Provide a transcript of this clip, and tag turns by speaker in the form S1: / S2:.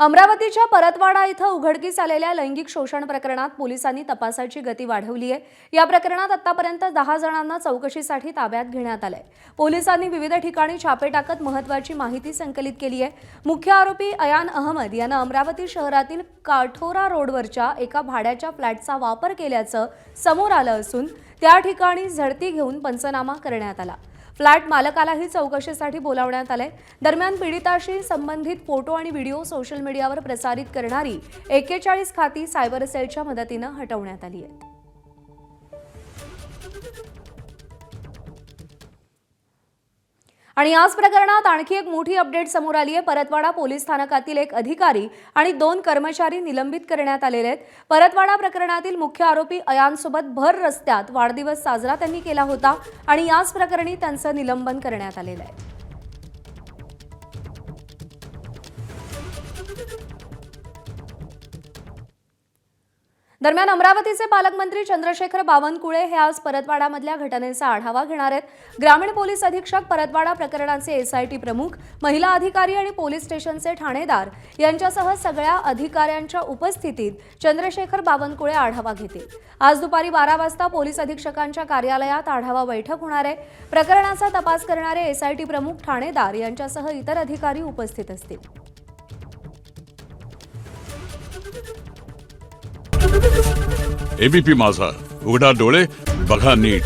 S1: अमरावतीच्या परतवाडा इथं उघडकीस आलेल्या लैंगिक शोषण प्रकरणात पोलिसांनी तपासाची गती वाढवली आहे। या प्रकरणात आतापर्यंत 10 जणांना चौकशीसाठी ताब्यात घेण्यात आलंय। पोलिसांनी विविध ठिकाणी छापे टाकत महत्त्वाची माहिती संकलित केली आहे। मुख्य आरोपी अयान अहमद यानं अमरावती शहरातील काठोरा रोडवरच्या एका भाड्याच्या फ्लॅटचा वापर केल्याचं समोर आलं असून त्या ठिकाणी झडती घेऊन पंचनामा करण्यात आला। फ्लॅट मालकालाही चौकशीसाठी बोलावण्यात आले। दरम्यान पीडिताशी संबंधित फोटो आणि व्हिडिओ सोशल मीडियावर प्रसारित करणारी 41 खाती सायबर सेलच्या मदतीनं हटवण्यात आली आहेत। आणि याच प्रकरणात आणखी एक मोठी अपडेट समोर आली आहे। परतवाडा पोलीस स्थानकातील एक अधिकारी आणि 2 कर्मचारी निलंबित करण्यात आलेले आहेत। परतवाडा प्रकरणातील मुख्य आरोपी अयानसोबत भर रस्त्यात वाढदिवस साजरा त्यांनी केला होता आणि याच प्रकरणी त्यांचं निलंबन करण्यात आलेलं आहे। दरम्यान अमरावतीचे पालकमंत्री चंद्रशेखर बावनकुळे हे आज परतवाडामधल्या घटनेचा आढावा घेणार आहेत। ग्रामीण पोलीस अधीक्षक, परतवाडा प्रकरणाचे एसआयटी प्रमुख, महिला अधिकारी आणि पोलीस स्टेशनचे ठाणेदार यांच्यासह सगळ्या अधिकाऱ्यांच्या उपस्थितीत चंद्रशेखर बावनकुळे आढावा घेतील। आज दुपारी 12 वाजता पोलीस अधीक्षकांच्या कार्यालयात आढावा बैठक होणार आहे। प्रकरणाचा तपास करणारे एसआयटी प्रमुख, ठाणेदार यांच्यासह इतर अधिकारी उपस्थित असतील।
S2: एबीपी माझा, उघडा डोळे बघा नीट।